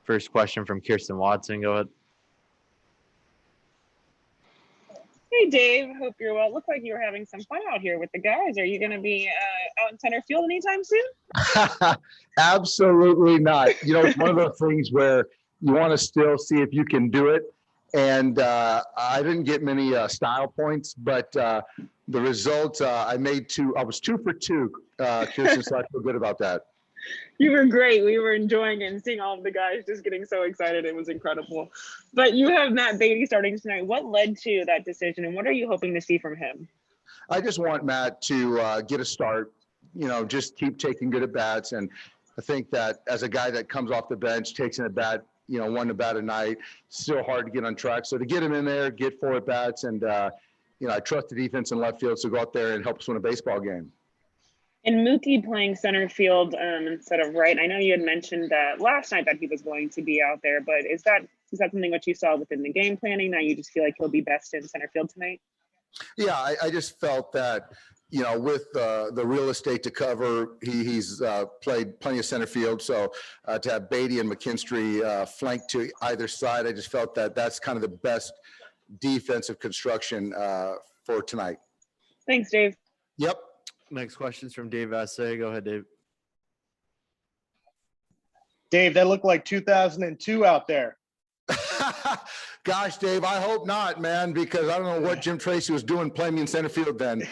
First question from Kirsten Watson. Go ahead. Hey, Dave. Hope you're well. Looked like you were having some fun out here with the guys. Are you going to be out in center field anytime soon? Absolutely not. You know, it's one of those things where you want to still see if you can do it. And I didn't get many style points, but the result, I was 2 for 2, Kirsten, so I feel good about that. You were great. We were enjoying it and seeing all of the guys just getting so excited. It was incredible. But you have Matt Beatty starting tonight. What led to that decision, and what are you hoping to see from him? I just want Matt to get a start, you know, just keep taking good at bats. And I think that as a guy that comes off the bench, takes an at bat, you know, 1 at bat a night, still hard to get on track. So to get him in there, get 4 at bats, and, you know, I trust the defense in left field, so go out there and help us win a baseball game. And Mookie playing center field instead of right. I know you had mentioned that last night that he was going to be out there, but is that something what you saw within the game planning? Now you just feel like he'll be best in center field tonight? Yeah, I just felt that, you know, with the real estate to cover, he's played plenty of center field. So to have Beatty and McKinstry flanked to either side, I just felt that that's kind of the best defensive construction for tonight. Thanks, Dave. Yep. Next question's from Dave Vassay. Go ahead, Dave. Dave, that looked like 2002 out there. Gosh, Dave, I hope not, man, because I don't know what Jim Tracy was doing playing me in center field then.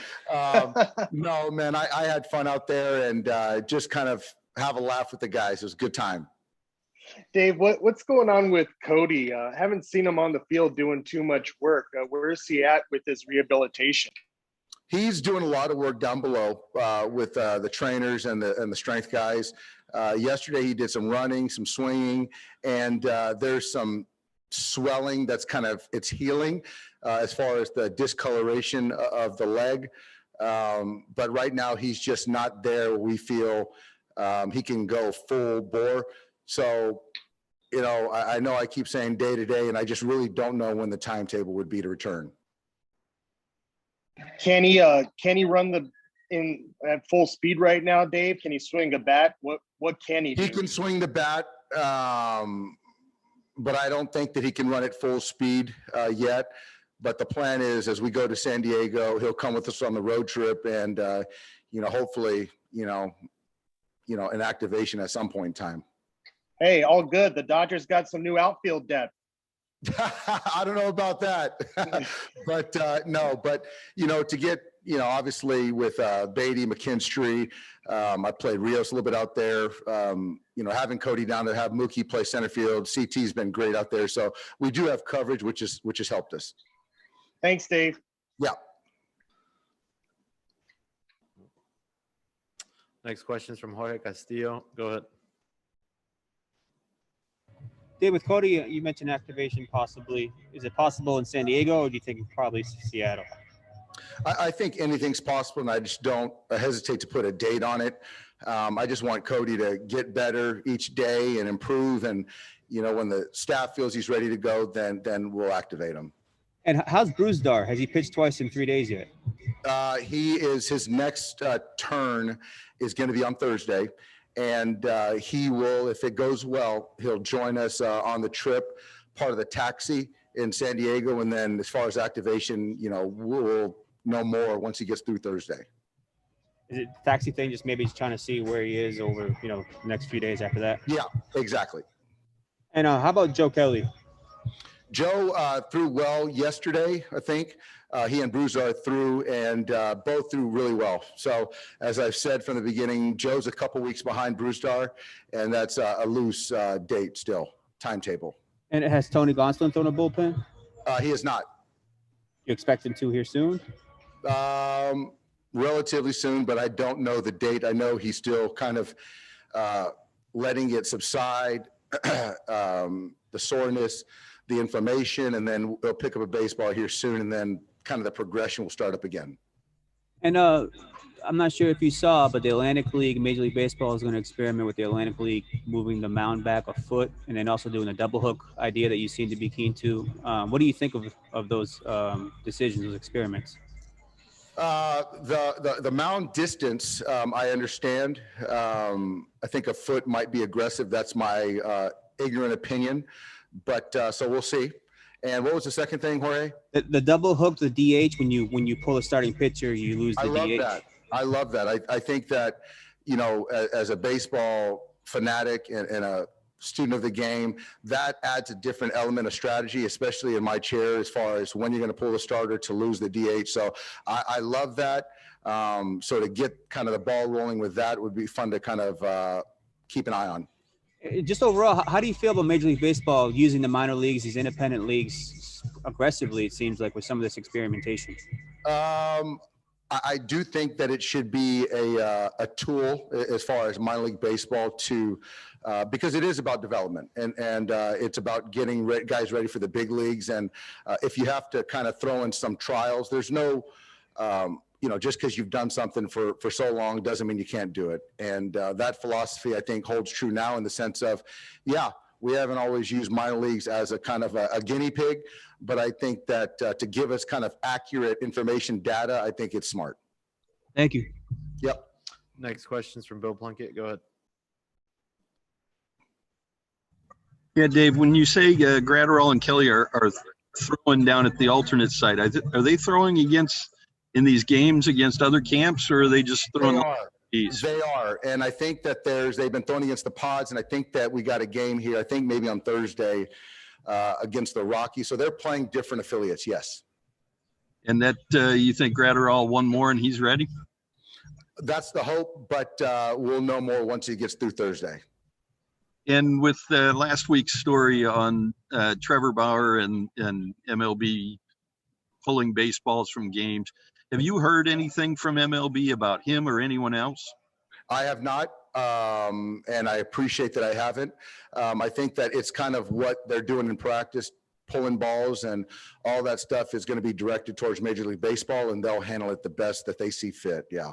No, man, I had fun out there and just kind of have a laugh with the guys. It was a good time. Dave, what's going on with Cody? Haven't seen him on the field doing too much work. Where is he at with his rehabilitation? He's doing a lot of work down below with the trainers and the strength guys. Yesterday he did some running, some swinging, and there's some swelling that's it's healing as far as the discoloration of the leg. But right now he's just not there. We feel he can go full bore. So, you know I keep saying day to day, and I just really don't know when the timetable would be to return. Can he run at full speed right now, Dave? Can he swing a bat? What can he do? He can swing the bat, but I don't think that he can run at full speed yet. But the plan is, as we go to San Diego, he'll come with us on the road trip, and hopefully, an activation at some point in time. Hey, all good. The Dodgers got some new outfield depth. I don't know about that, but no, but to get obviously with Beatty, McKinstry, I played Rios a little bit out there. Having Cody down to have Mookie play center field, CT's been great out there, so we do have coverage, which has helped us. Thanks, Dave. Yeah. Next question is from Jorge Castillo. Go ahead. Dave, with Cody, you mentioned activation possibly. Is it possible in San Diego, or do you think probably Seattle? I think anything's possible, and I just don't hesitate to put a date on it. I just want Cody to get better each day and improve, and when the staff feels he's ready to go, then we'll activate him. And how's Brusdar? Has he pitched twice in 3 days yet? His next turn is going to be on Thursday. And he will, if it goes well, he'll join us on the trip, part of the taxi in San Diego. And then as far as activation, we'll know more once he gets through Thursday. Is it the taxi thing, just maybe he's trying to see where he is over, the next few days after that? Yeah, exactly. And how about Joe Kelly? Joe threw well yesterday, I think. He and Brusdar threw, and both threw really well. So as I've said from the beginning, Joe's a couple weeks behind Brusdar, and that's a loose date still, timetable. And has Tony Gonsolin thrown a bullpen? He is not. You expect him to here soon? Relatively soon, but I don't know the date. I know he's still kind of letting it subside, the soreness, the inflammation, and then we'll pick up a baseball here soon, and then kind of the progression will start up again. And I'm not sure if you saw, but the Atlantic League, Major League Baseball is going to experiment with the Atlantic League moving the mound back a foot, and then also doing a double hook idea that you seem to be keen to. What do you think of those decisions, those experiments? The mound distance, I understand. I think a foot might be aggressive. That's my ignorant opinion, but so we'll see. And what was the second thing, Jorge? The double hook, the DH, when you pull a starting pitcher, you lose the I love DH. that. I love that. I think that, you know, as a baseball fanatic and a student of the game, that adds a different element of strategy, especially in my chair, as far as when you're going to pull the starter to lose the DH. So I love that. So to get kind of the ball rolling with that would be fun to kind of keep an eye on. Just overall, how do you feel about Major League Baseball using the minor leagues, these independent leagues, aggressively? It seems like with some of this experimentation. I do think that it should be a tool as far as minor league baseball to because it is about development and it's about getting guys ready for the big leagues. And if you have to kind of throw in some trials, there's no you know, just because you've done something for so long doesn't mean you can't do it. And that philosophy, I think, holds true now in the sense of, yeah, we haven't always used minor leagues as a kind of a guinea pig, but I think that to give us kind of accurate information data, I think it's smart. Thank you. Yep. Next question's from Bill Plunkett. Go ahead. Yeah, Dave, when you say Graterol and Kelly are throwing down at the alternate site, are they throwing in these games against other camps, or are they just throwing? They are. And I think that they've been throwing against the Pods, and I think that we got a game here, I think maybe on Thursday against the Rockies. So they're playing different affiliates, yes. And that you think Graterol one more and he's ready? That's the hope, but we'll know more once he gets through Thursday. And with last week's story on Trevor Bauer and MLB pulling baseballs from games, have you heard anything from MLB about him or anyone else? I have not, and I appreciate that I haven't. I think that it's kind of what they're doing in practice, pulling balls and all that stuff is going to be directed towards Major League Baseball, and they'll handle it the best that they see fit. Yeah.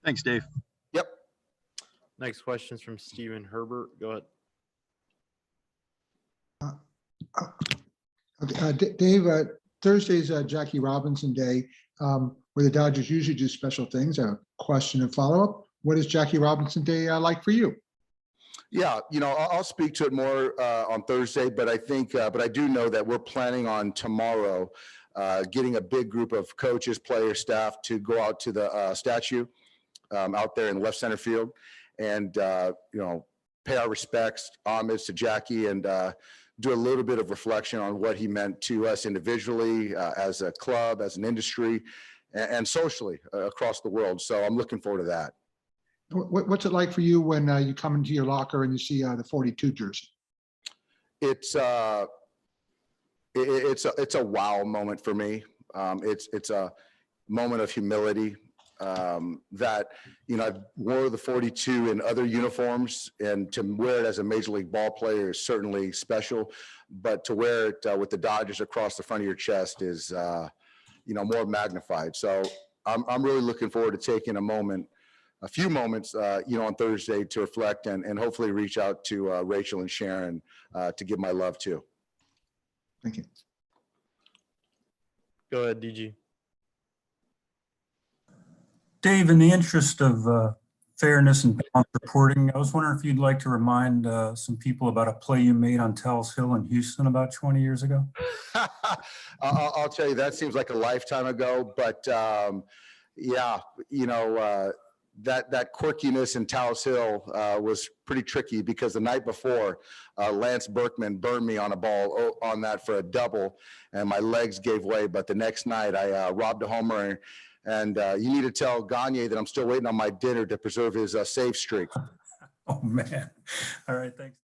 Thanks, Dave. Yep. Next question's from Steven Herbert. Go ahead. Dave, Thursday's Jackie Robinson Day, where the Dodgers usually do special things. A question and follow-up. What is Jackie Robinson Day like for you? Yeah, you know, I'll speak to it more on Thursday, but I think, but I do know that we're planning on tomorrow getting a big group of coaches, players, staff to go out to the statue out there in left center field and, you know, pay our respects, homage to Jackie and do a little bit of reflection on what he meant to us individually, as a club, as an industry, and socially across the world. So I'm looking forward to that. What's it like for you when you come into your locker and you see the 42 jersey? It's a wow moment for me. It's a moment of humility that, you know, I've wore the 42 in other uniforms, and to wear it as a Major League ball player is certainly special, but to wear it with the Dodgers across the front of your chest is, you know, more magnified. So I'm really looking forward to taking a few moments, you know, on Thursday to reflect and hopefully reach out to Rachel and Sharon to give my love too. Thank you. ahead, DG. Dave, in the interest of fairness and balanced reporting, I was wondering if you'd like to remind some people about a play you made on Tal's Hill in Houston about 20 years ago. I'll tell you, that seems like a lifetime ago, but yeah, you know, that quirkiness in Tal's Hill was pretty tricky because the night before, Lance Berkman burned me on a ball on that for a double, and my legs gave way. But the next night, I robbed a homer, and you need to tell Gagne that I'm still waiting on my dinner to preserve his save streak. Oh, man. All right, thanks.